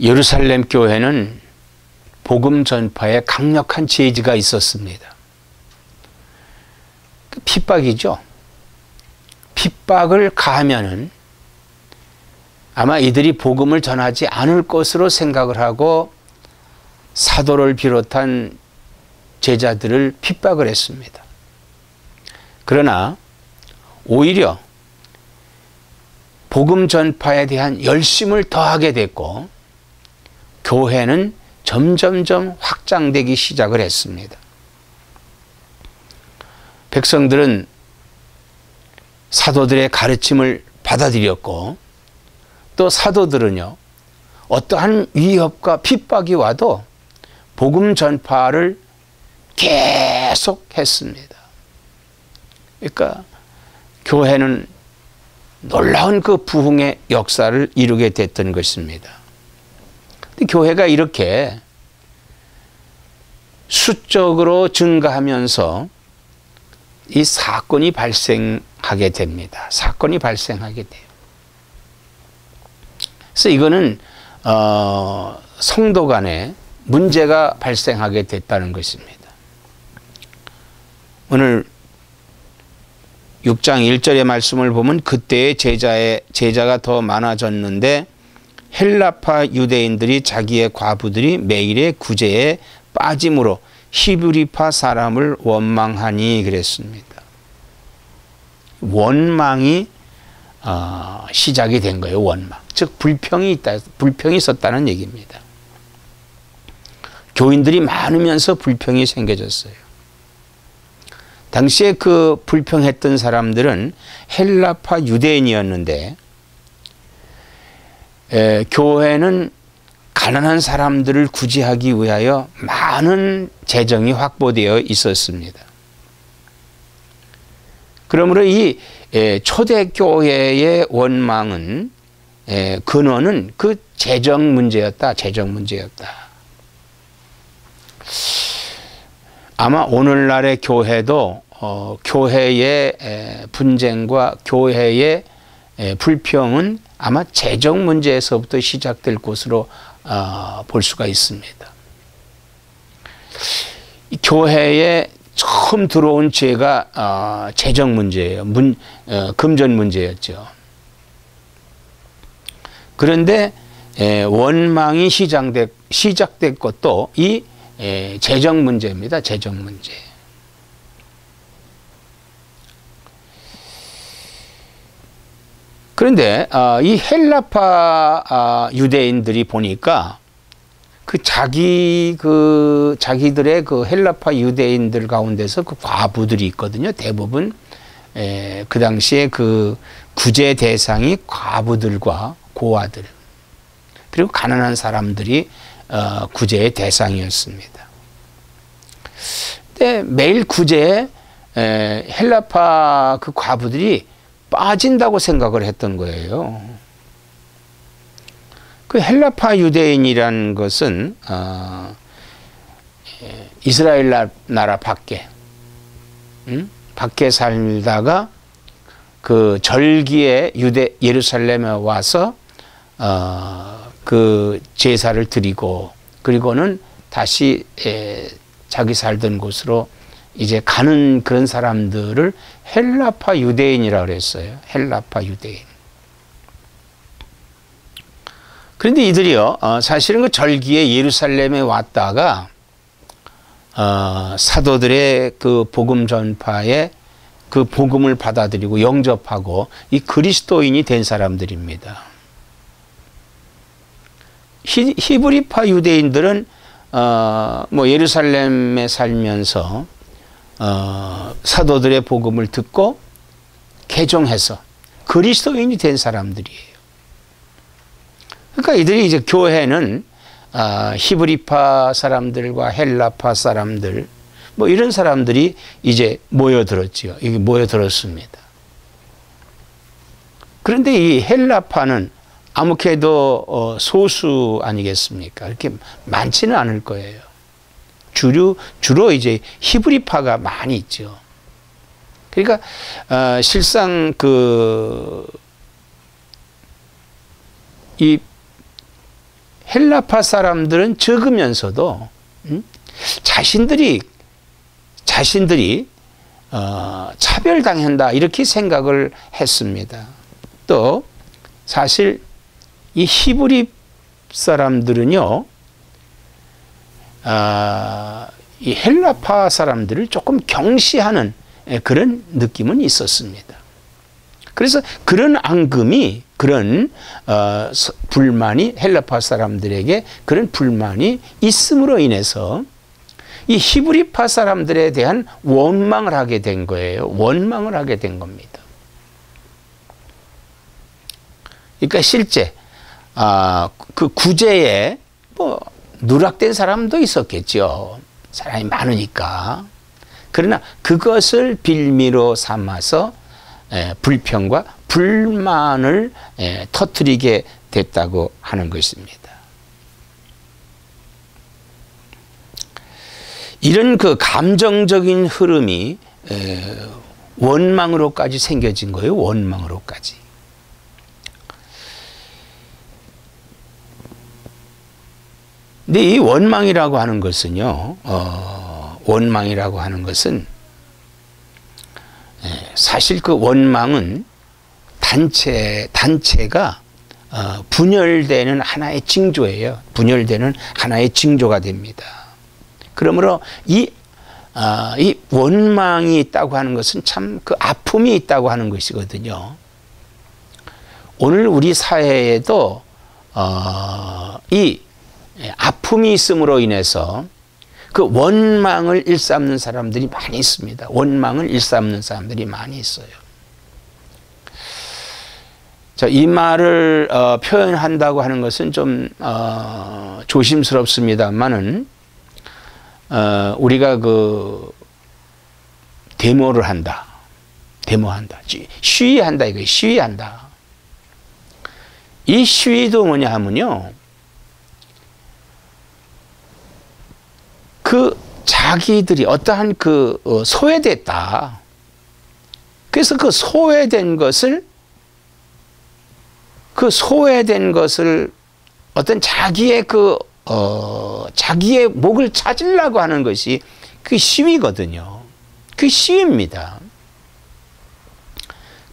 예루살렘 교회는 복음 전파에 강력한 제지가 있었습니다. 핍박이죠. 핍박을 가하면은 아마 이들이 복음을 전하지 않을 것으로 생각을 하고 사도를 비롯한 제자들을 핍박을 했습니다. 그러나 오히려 복음 전파에 대한 열심을 더하게 됐고 교회는 점점점 확장되기 시작을 했습니다. 백성들은 사도들의 가르침을 받아들였고 또 사도들은요, 어떠한 위협과 핍박이 와도 복음 전파를 계속 했습니다. 그러니까 교회는 놀라운 그 부흥의 역사를 이루게 됐던 것입니다. 교회가 이렇게 수적으로 증가하면서 이 사건이 발생하게 됩니다. 사건이 발생하게 돼요. 그래서 이거는 성도 간에 문제가 발생하게 됐다는 것입니다. 오늘 6장 1절의 말씀을 보면 그때의 제자가 더 많아졌는데 헬라파 유대인들이 자기의 과부들이 매일의 구제에 빠짐으로 히브리파 사람을 원망하니 그랬습니다. 원망이 시작이 된 거예요. 원망. 즉 불평이 있었다는 얘기입니다. 교인들이 많으면서 불평이 생겨졌어요. 당시에 그 불평했던 사람들은 헬라파 유대인이었는데 교회는 가난한 사람들을 구제하기 위하여 많은 재정이 확보되어 있었습니다. 그러므로 이 초대교회의 원망은 근원은 그 재정 문제였다. 재정 문제였다. 아마 오늘날의 교회도 교회의 분쟁과 교회의 불평은 아마 재정 문제에서부터 시작될 것으로 볼 수가 있습니다. 교회에 처음 들어온 죄가 재정 문제예요. 금전 문제였죠. 그런데 원망이 시작된 것도 이 재정 문제입니다. 재정 문제. 그런데 이 헬라파 유대인들이 보니까 자기들의 그 헬라파 유대인들 가운데서 그 과부들이 있거든요. 대부분 그 당시에 그 구제 대상이 과부들과 고아들 그리고 가난한 사람들이 구제의 대상이었습니다. 근데 매일 구제에 헬라파 그 과부들이 빠진다고 생각을 했던 거예요. 그 헬라파 유대인이라는 것은 이스라엘 나라 밖에 살다가 그 절기에 예루살렘에 와서 그 제사를 드리고 그리고는 다시 자기 살던 곳으로 이제 가는 그런 사람들을 헬라파 유대인이라고 그랬어요. 헬라파 유대인. 그런데 이들이요, 사실은 그 절기에 예루살렘에 왔다가 사도들의 그 복음 전파에 그 복음을 받아들이고 영접하고 이 그리스도인이 된 사람들입니다. 히브리파 유대인들은 뭐 예루살렘에 살면서 사도들의 복음을 듣고 개종해서 그리스도인이 된 사람들이에요. 그러니까 이들이 이제 교회는 히브리파 사람들과 헬라파 사람들 뭐 이런 사람들이 이제 모여들었지요. 이게 모여들었습니다. 그런데 이 헬라파는 아무래도 소수 아니겠습니까? 이렇게 많지는 않을 거예요. 주로 이제 히브리파가 많이 있죠. 그러니까 실상 이 헬라파 사람들은 적으면서도 자신들이 차별당한다 이렇게 생각을 했습니다. 또 사실 이 히브리 사람들은요, 이 헬라파 사람들을 조금 경시하는 그런 느낌은 있었습니다. 그래서 그런 앙금이, 그런 불만이, 헬라파 사람들에게 그런 불만이 있음으로 인해서 이 히브리파 사람들에 대한 원망을 하게 된 거예요. 원망을 하게 된 겁니다. 그러니까 실제 그 구제에 뭐 누락된 사람도 있었겠죠. 사람이 많으니까. 그러나 그것을 빌미로 삼아서 불평과 불만을 터뜨리게 됐다고 하는 것입니다. 이런 그 감정적인 흐름이 원망으로까지 생겨진 거예요. 원망으로까지. 근데 이 원망이라고 하는 것은요, 원망이라고 하는 것은 사실 그 원망은 단체가 분열되는 하나의 징조예요. 분열되는 하나의 징조가 됩니다. 그러므로 이 원망이 있다고 하는 것은 참 그 아픔이 있다고 하는 것이거든요. 오늘 우리 사회에도 이 아픔이 있음으로 인해서 그 원망을 일삼는 사람들이 많이 있습니다. 원망을 일삼는 사람들이 많이 있어요. 자, 이 말을 표현한다고 하는 것은 좀 조심스럽습니다만은 우리가 그 데모를 한다, 데모한다, 시위한다, 이거 시위한다. 이 시위도 뭐냐 하면요, 그 자기들이 어떠한 그 소외됐다. 그래서 그 소외된 것을 어떤 자기의 자기의 목을 찾으려고 하는 것이 그 시위거든요. 그 시위입니다.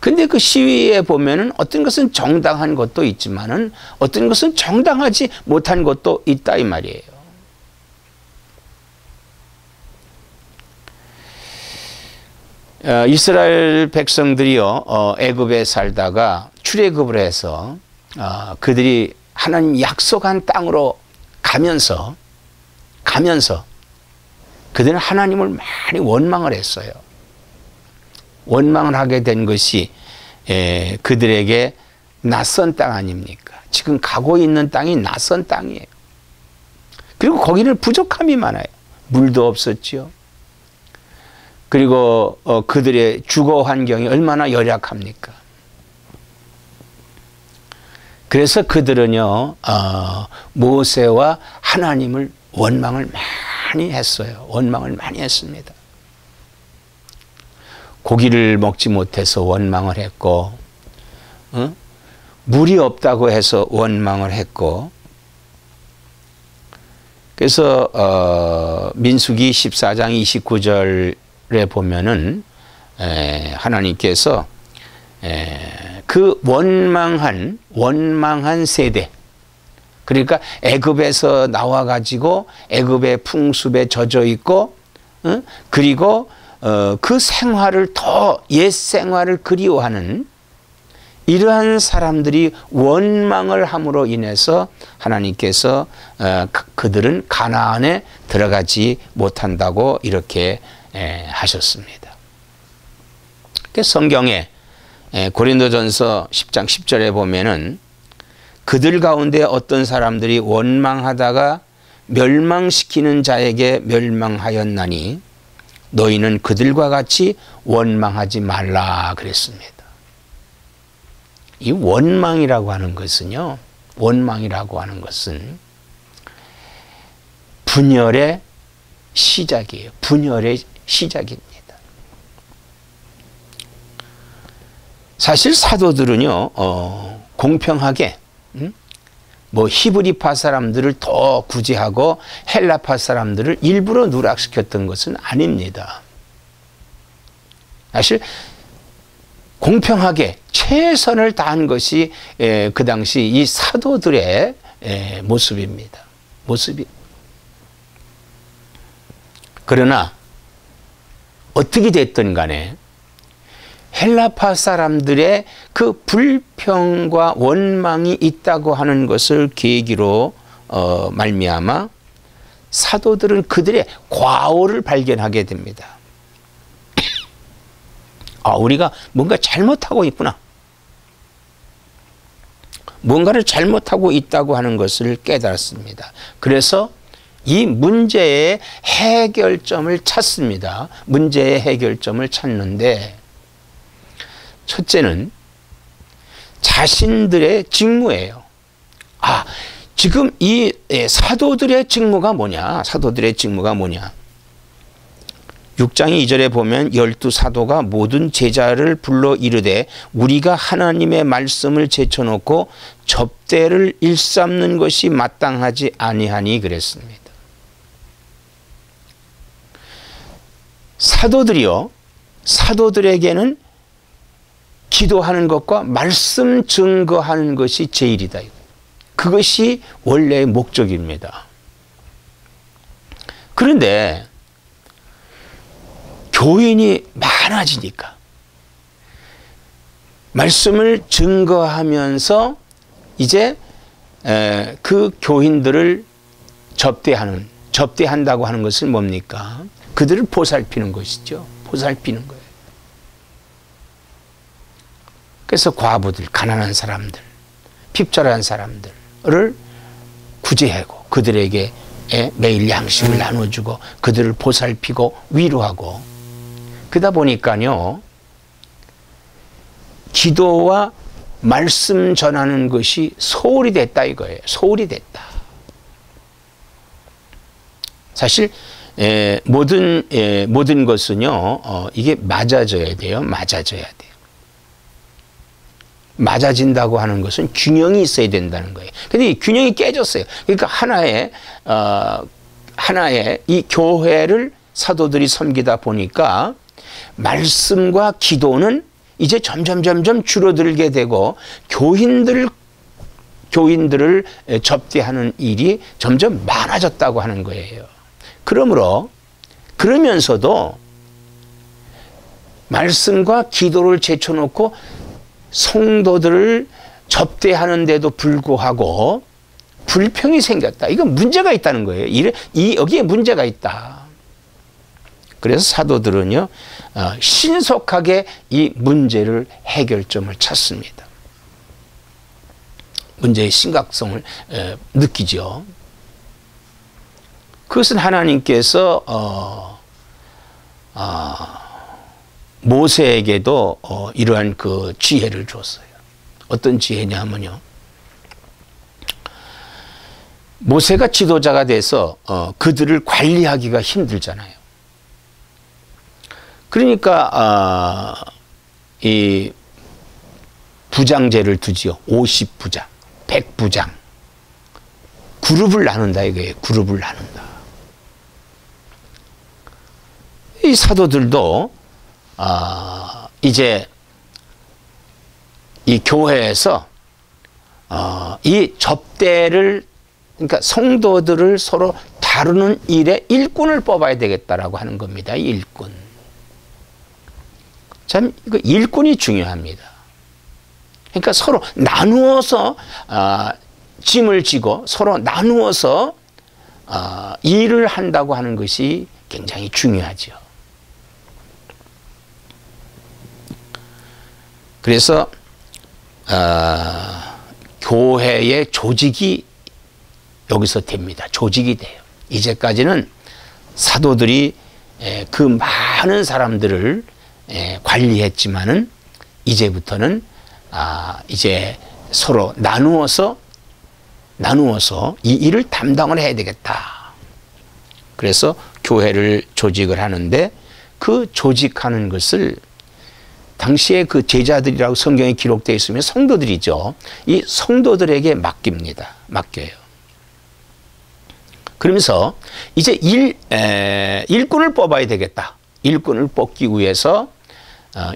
근데 그 시위에 보면은 어떤 것은 정당한 것도 있지만은 어떤 것은 정당하지 못한 것도 있다 이 말이에요. 이스라엘 백성들이요, 애굽에 살다가 출애굽을 해서 그들이 하나님 약속한 땅으로 가면서 그들은 하나님을 많이 원망을 했어요. 원망을 하게 된 것이 그들에게 낯선 땅 아닙니까? 지금 가고 있는 땅이 낯선 땅이에요. 그리고 거기는 부족함이 많아요. 물도 없었죠. 그리고 그들의 주거 환경이 얼마나 열악합니까? 그래서 그들은요, 모세와 하나님을 원망을 많이 했어요. 원망을 많이 했습니다. 고기를 먹지 못해서 원망을 했고, 물이 없다고 해서 원망을 했고, 그래서 민수기 14장 29절에 보면은 하나님께서 그 원망한 세대, 그러니까 애굽에서 나와 가지고 애굽의 풍습에 젖어 있고, 그리고 그 생활을 더 옛 생활을 그리워하는 이러한 사람들이 원망을 함으로 인해서 하나님께서 그들은 가나안에 들어가지 못한다고 이렇게 하셨습니다. 성경에 고린도전서 10장 10절에 보면은 그들 가운데 어떤 사람들이 원망하다가 멸망시키는 자에게 멸망하였나니 너희는 그들과 같이 원망하지 말라 그랬습니다. 이 원망이라고 하는 것은요, 원망이라고 하는 것은 분열의 시작이에요. 분열의 시작입니다. 사실 사도들은요, 공평하게 뭐 히브리파 사람들을 더 구제하고 헬라파 사람들을 일부러 누락시켰던 것은 아닙니다. 사실 공평하게 최선을 다한 것이 그 당시 이 사도들의 모습입니다. 그러나 어떻게 됐든 간에 헬라파 사람들의 그 불평과 원망이 있다고 하는 것을 계기로 말미암아 사도들은 그들의 과오를 발견하게 됩니다. 우리가 뭔가 잘못하고 있구나. 뭔가를 잘못하고 있다고 하는 것을 깨달았습니다. 그래서 이 문제의 해결점을 찾습니다. 문제의 해결점을 찾는데 첫째는 자신들의 직무예요. 지금 이 사도들의 직무가 뭐냐? 6장 2절에 보면 12사도가 모든 제자를 불러 이르되 우리가 하나님의 말씀을 제쳐놓고 접대를 일삼는 것이 마땅하지 아니하니 그랬습니다. 사도들에게는 기도하는 것과 말씀 증거하는 것이 제일이다. 그것이 원래의 목적입니다. 그런데 교인이 많아지니까 말씀을 증거하면서 이제 그 교인들을 접대한다고 하는 것은 뭡니까? 그들을 보살피는 것이죠. 보살피는 거예요. 그래서 과부들, 가난한 사람들, 핍절한 사람들을 구제하고 그들에게 매일 양식을 나눠주고 그들을 보살피고 위로하고 그러다 보니까요 기도와 말씀 전하는 것이 소홀히 됐다 이거예요. 소홀히 됐다. 사실 모든 것은요 이게 맞아져야 돼요. 맞아진다고 하는 것은 균형이 있어야 된다는 거예요. 근데 이 균형이 깨졌어요. 그러니까 하나의 이 교회를 사도들이 섬기다 보니까 말씀과 기도는 이제 점점 줄어들게 되고 교인들을 접대하는 일이 점점 많아졌다고 하는 거예요. 그러면서도 말씀과 기도를 제쳐놓고 성도들을 접대하는데도 불구하고 불평이 생겼다. 이건 문제가 있다는 거예요. 여기에 문제가 있다. 그래서 사도들은요 신속하게 이 문제를 해결점을 찾습니다. 문제의 심각성을 느끼죠. 그것은 하나님께서 모세에게도 이러한 그 지혜를 줬어요. 어떤 지혜냐면요. 모세가 지도자가 돼서 그들을 관리하기가 힘들잖아요. 그러니까 이 부장제를 두지요. 50부장, 100부장. 그룹을 나눈다 이거예요. 그룹을 나눈다. 이 사도들도 이제 이 교회에서 이 접대를 그러니까 성도들을 서로 다루는 일에 일꾼을 뽑아야 되겠다라고 하는 겁니다. 일꾼. 참 이거 일꾼이 중요합니다. 그러니까 서로 나누어서 짐을 지고 서로 나누어서 일을 한다고 하는 것이 굉장히 중요하죠. 그래서 교회의 조직이 여기서 됩니다. 조직이 돼요. 이제까지는 사도들이 그 많은 사람들을 관리했지만은 이제부터는 이제 서로 나누어서 이 일을 담당을 해야 되겠다. 그래서 교회를 조직을 하는데 그 조직하는 것을 당시에 그 제자들이라고 성경에 기록되어 있으면 성도들이죠. 이 성도들에게 맡깁니다. 맡겨요. 그러면서 이제 일꾼을 뽑아야 되겠다. 일꾼을 뽑기 위해서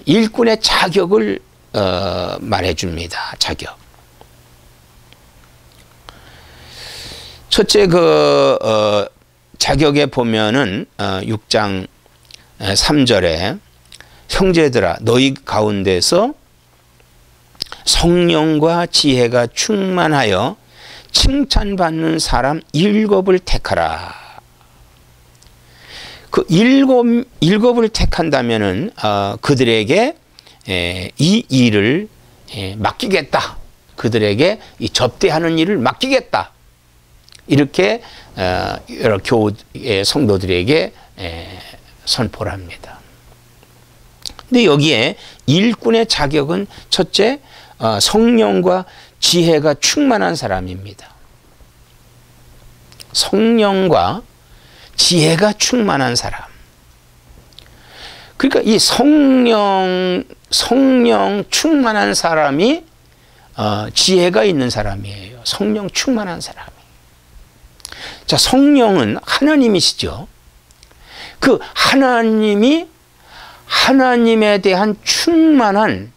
일꾼의 자격을 말해줍니다. 자격. 첫째 자격에 보면은 6장 3절에 형제들아 너희 가운데서 성령과 지혜가 충만하여 칭찬받는 사람 7을 택하라. 그 일곱을 택한다면은 그들에게 이 일을 맡기겠다. 그들에게 이 접대하는 일을 맡기겠다. 이렇게 여러 교회 성도들에게 선포를 합니다. 근데 여기에 일꾼의 자격은 첫째 성령과 지혜가 충만한 사람입니다. 성령과 지혜가 충만한 사람. 그러니까 이 성령 충만한 사람이 지혜가 있는 사람이에요. 성령 충만한 사람이. 자, 성령은 하나님이시죠. 그 하나님이 하나님에 대한 충만한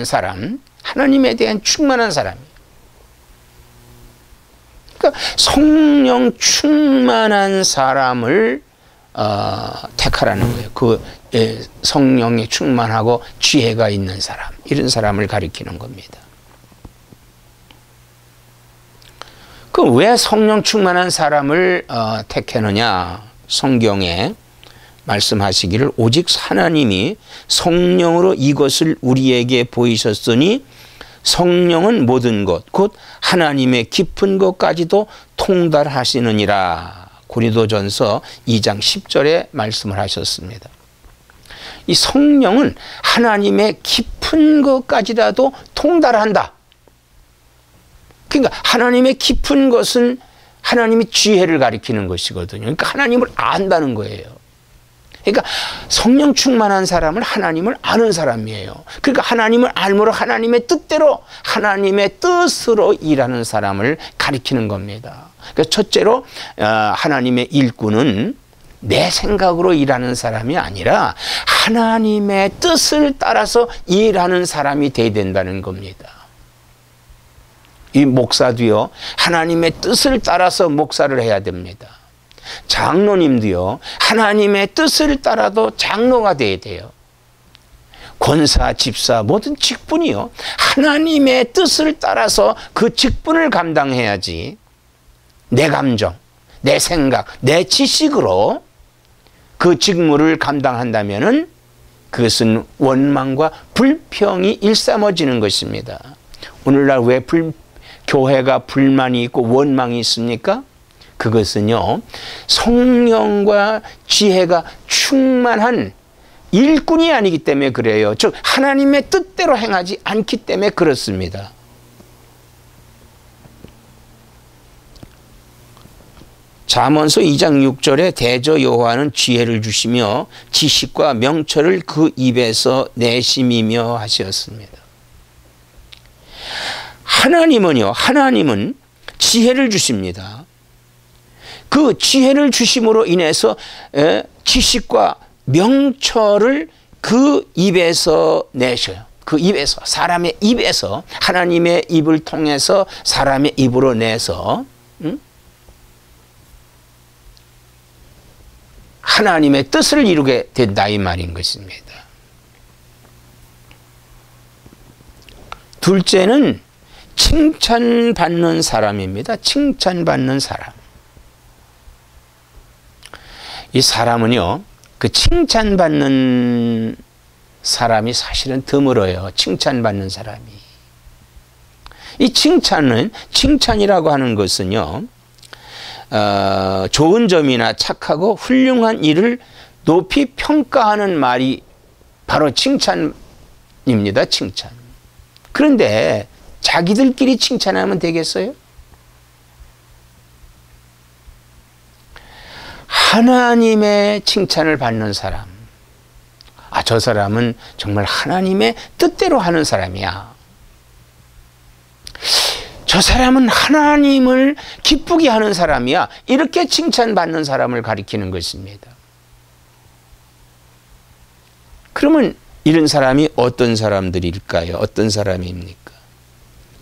사람, 하나님에 대한 충만한 사람이에요. 그러니까 성령 충만한 사람을 택하라는 거예요. 그 성령에 충만하고 지혜가 있는 사람, 이런 사람을 가리키는 겁니다. 그 왜 성령 충만한 사람을 택하느냐? 성경에 말씀하시기를 오직 하나님이 성령으로 이것을 우리에게 보이셨으니 성령은 모든 것 곧 하나님의 깊은 것까지도 통달하시느니라. 고린도전서 2장 10절에 말씀을 하셨습니다. 이 성령은 하나님의 깊은 것까지라도 통달한다. 그러니까 하나님의 깊은 것은 하나님의 지혜를 가리키는 것이거든요. 그러니까 하나님을 안다는 거예요. 그러니까 성령 충만한 사람은 하나님을 아는 사람이에요. 그러니까 하나님을 알므로 하나님의 뜻대로 하나님의 뜻으로 일하는 사람을 가리키는 겁니다. 그러니까 첫째로 하나님의 일꾼은 내 생각으로 일하는 사람이 아니라 하나님의 뜻을 따라서 일하는 사람이 돼야 된다는 겁니다. 이 목사도요, 하나님의 뜻을 따라서 목사를 해야 됩니다. 장로님도요, 하나님의 뜻을 따라도 장로가 돼야 돼요. 권사, 집사, 모든 직분이요, 하나님의 뜻을 따라서 그 직분을 감당해야지 내 감정, 내 생각, 내 지식으로 그 직무를 감당한다면은 그것은 원망과 불평이 일삼아지는 것입니다. 오늘날 왜 교회가 불만이 있고 원망이 있습니까? 그것은요, 성령과 지혜가 충만한 일꾼이 아니기 때문에 그래요. 즉 하나님의 뜻대로 행하지 않기 때문에 그렇습니다. 잠언서 2장 6절에 대저 여호와는 지혜를 주시며 지식과 명철을 그 입에서 내심이며 하셨습니다. 하나님은 지혜를 주십니다. 그 지혜를 주심으로 인해서 지식과 명철을 그 입에서 내셔요. 그 입에서, 사람의 입에서, 하나님의 입을 통해서 사람의 입으로 내서 하나님의 뜻을 이루게 된다, 이 말인 것입니다. 둘째는 칭찬받는 사람입니다. 칭찬받는 사람. 이 사람은요, 그 칭찬받는 사람이 사실은 드물어요. 칭찬받는 사람이. 이 칭찬이라고 하는 것은요, 좋은 점이나 착하고 훌륭한 일을 높이 평가하는 말이 바로 칭찬입니다. 칭찬. 그런데 자기들끼리 칭찬하면 되겠어요? 하나님의 칭찬을 받는 사람. 아, 저 사람은 정말 하나님의 뜻대로 하는 사람이야. 저 사람은 하나님을 기쁘게 하는 사람이야. 이렇게 칭찬받는 사람을 가리키는 것입니다. 그러면 이런 사람이 어떤 사람들일까요? 어떤 사람입니까?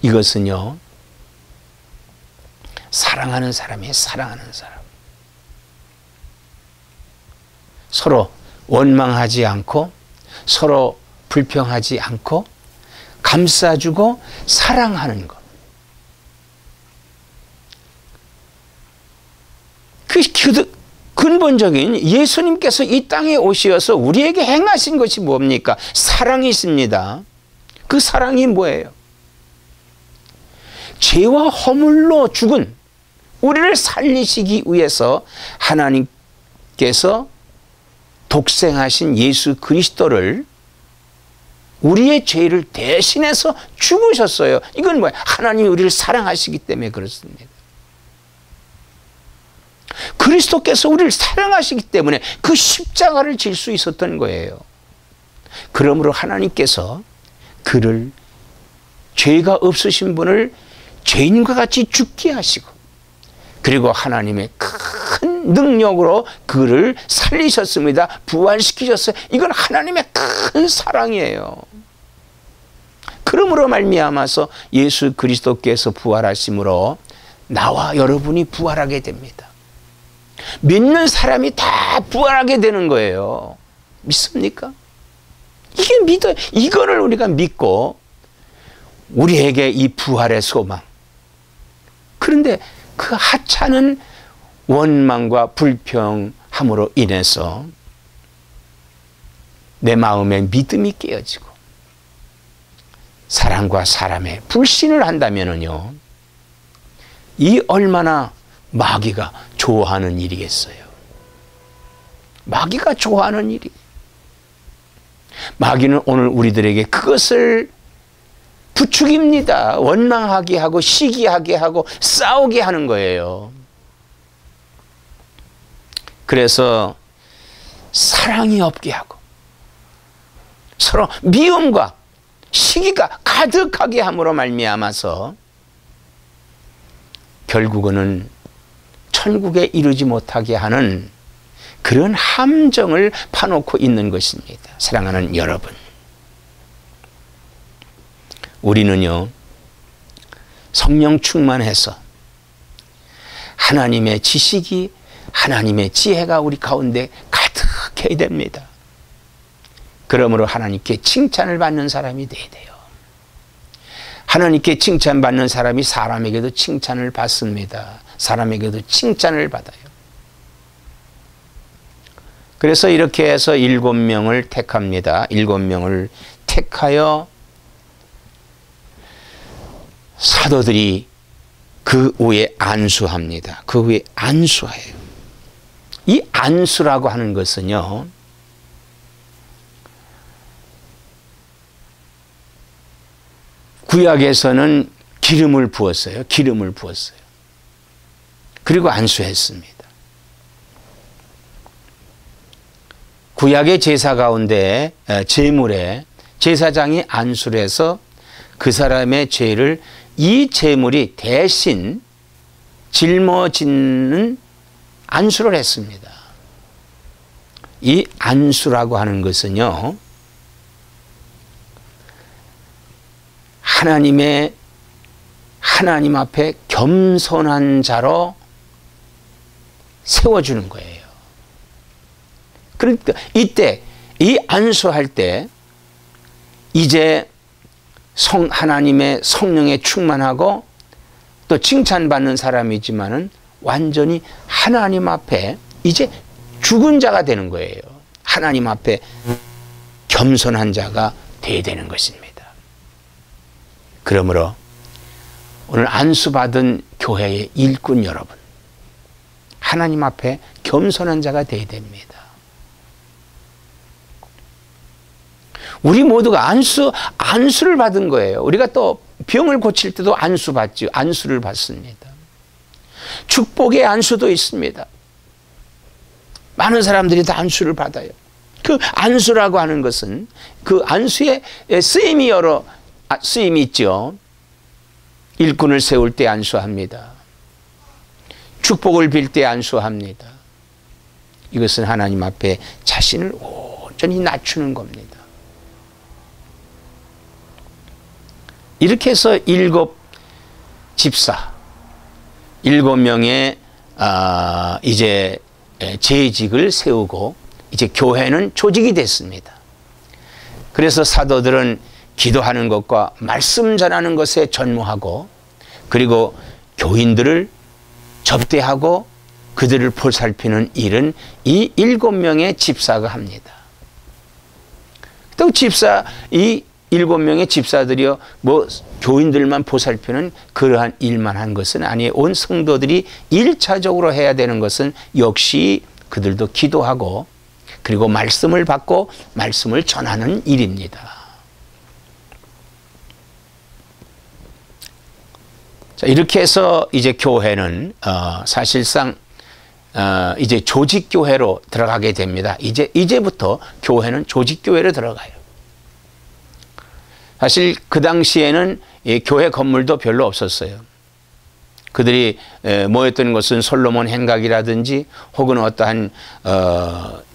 이것은요, 사랑하는 사람이에요. 사랑하는 사람. 서로 원망하지 않고, 서로 불평하지 않고, 감싸주고 사랑하는 것. 그 근본적인 예수님께서 이 땅에 오셔서 우리에게 행하신 것이 뭡니까? 사랑이십니다. 그 사랑이 뭐예요? 죄와 허물로 죽은 우리를 살리시기 위해서 하나님께서 독생하신 예수 그리스도를 우리의 죄를 대신해서 죽으셨어요. 이건 뭐예요? 하나님이 우리를 사랑하시기 때문에 그렇습니다. 그리스도께서 우리를 사랑하시기 때문에 그 십자가를 질 수 있었던 거예요. 그러므로 하나님께서 그를, 죄가 없으신 분을 죄인과 같이 죽게 하시고, 그리고 하나님의 큰 능력으로 그를 살리셨습니다. 부활시키셨어요. 이건 하나님의 큰 사랑이에요. 그러므로 말미암아서 예수 그리스도께서 부활하심으로 나와 여러분이 부활하게 됩니다. 믿는 사람이 다 부활하게 되는 거예요. 믿습니까? 이게 믿어요. 이거를 우리가 믿고 우리에게 이 부활의 소망. 그런데 그 하찮은 원망과 불평함으로 인해서 내 마음에 믿음이 깨어지고 사람과 사람의 불신을 한다면요, 이 얼마나 마귀가 좋아하는 일이겠어요. 마귀가 좋아하는 일이. 마귀는 오늘 우리들에게 그것을 부추깁니다. 원망하게 하고 시기하게 하고 싸우게 하는 거예요. 그래서 사랑이 없게 하고 서로 미움과 시기가 가득하게 함으로 말미암아서 결국은 천국에 이르지 못하게 하는 그런 함정을 파놓고 있는 것입니다. 사랑하는 여러분, 우리는요, 성령 충만해서 하나님의 지식이, 하나님의 지혜가 우리 가운데 가득해야 됩니다. 그러므로 하나님께 칭찬을 받는 사람이 돼야 돼요. 하나님께 칭찬받는 사람이 사람에게도 칭찬을 받습니다. 사람에게도 칭찬을 받아요. 그래서 이렇게 해서 7명을 택합니다. 7명을 택하여 사도들이 그 위에 안수합니다. 그 위에 안수해요. 이 안수라고 하는 것은요, 구약에서는 기름을 부었어요. 기름을 부었어요. 그리고 안수했습니다. 구약의 제사 가운데 제물에 제사장이 안수를 해서 그 사람의 죄를 이 제물이 대신 짊어지는 안수를 했습니다. 이 안수라고 하는 것은요, 하나님 앞에 겸손한 자로 세워주는 거예요. 그러니까 이때 이 안수할 때 이제 하나님의 성령에 충만하고 또 칭찬받는 사람이지만은 완전히 하나님 앞에 이제 죽은 자가 되는 거예요. 하나님 앞에 겸손한 자가 되어야 되는 것입니다. 그러므로 오늘 안수받은 교회의 일꾼 여러분, 하나님 앞에 겸손한 자가 되어야 됩니다. 우리 모두가 안수를 받은 거예요. 우리가 또 병을 고칠 때도 안수 받죠. 안수를 받습니다. 축복의 안수도 있습니다. 많은 사람들이 다 안수를 받아요. 그 안수라고 하는 것은 그 안수의 쓰임이 있죠. 일꾼을 세울 때 안수합니다. 축복을 빌 때 안수합니다. 이것은 하나님 앞에 자신을 온전히 낮추는 겁니다. 이렇게 해서 7 집사, 7명의 이제 재직을 세우고 이제 교회는 조직이 됐습니다. 그래서 사도들은 기도하는 것과 말씀 전하는 것에 전무하고, 그리고 교인들을 접대하고 그들을 보살피는 일은 이 7명의 집사가 합니다. 또 이 7명의 집사들이요, 뭐 교인들만 보살피는 그러한 일만 한 것은 아니에요. 온 성도들이 1차적으로 해야 되는 것은 역시 그들도 기도하고, 그리고 말씀을 받고 말씀을 전하는 일입니다. 자, 이렇게 해서 이제 교회는 사실상 이제 조직교회로 들어가게 됩니다. 이제부터 교회는 조직교회로 들어가요. 사실 그 당시에는 교회 건물도 별로 없었어요. 그들이 모였던 것은 솔로몬 행각이라든지 혹은 어떠한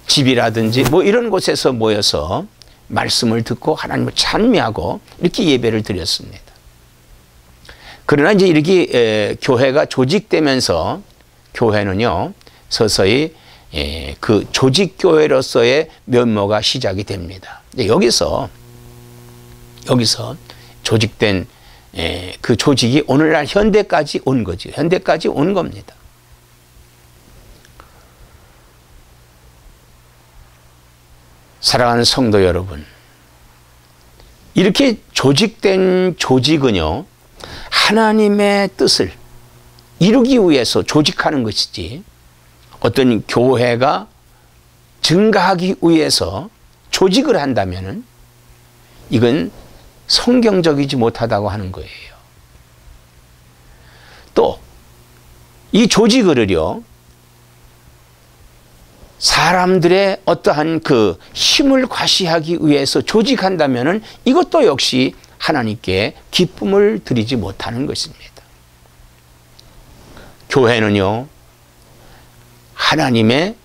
집이라든지 뭐 이런 곳에서 모여서 말씀을 듣고 하나님을 찬미하고 이렇게 예배를 드렸습니다. 그러나 이제 이렇게 교회가 조직되면서 교회는요, 서서히 그 조직교회로서의 면모가 시작이 됩니다. 여기서 조직된 그 조직이 오늘날 현대까지 온 거죠. 현대까지 온 겁니다. 사랑하는 성도 여러분, 이렇게 조직된 조직은요, 하나님의 뜻을 이루기 위해서 조직하는 것이지, 어떤 교회가 증가하기 위해서 조직을 한다면은 이건 성경적이지 못하다고 하는 거예요. 또 이 조직을요, 사람들의 어떠한 그 힘을 과시하기 위해서 조직한다면은 이것도 역시 하나님께 기쁨을 드리지 못하는 것입니다. 교회는요, 하나님의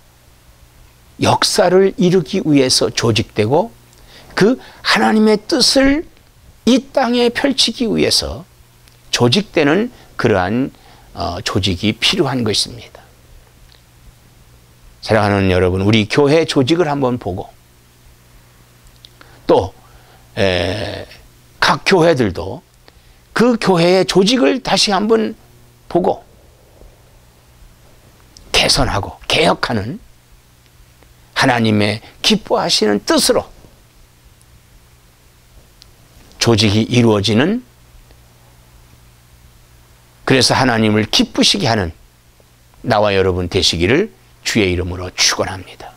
역사를 이루기 위해서 조직되고, 그 하나님의 뜻을 이 땅에 펼치기 위해서 조직되는 그러한 조직이 필요한 것입니다. 사랑하는 여러분, 우리 교회 조직을 한번 보고, 또 각 교회들도 그 교회의 조직을 다시 한번 보고 개선하고 개혁하는 하나님의 기뻐하시는 뜻으로 조직이 이루어지는, 그래서 하나님을 기쁘시게 하는 나와 여러분 되시기를 주의 이름으로 축원합니다.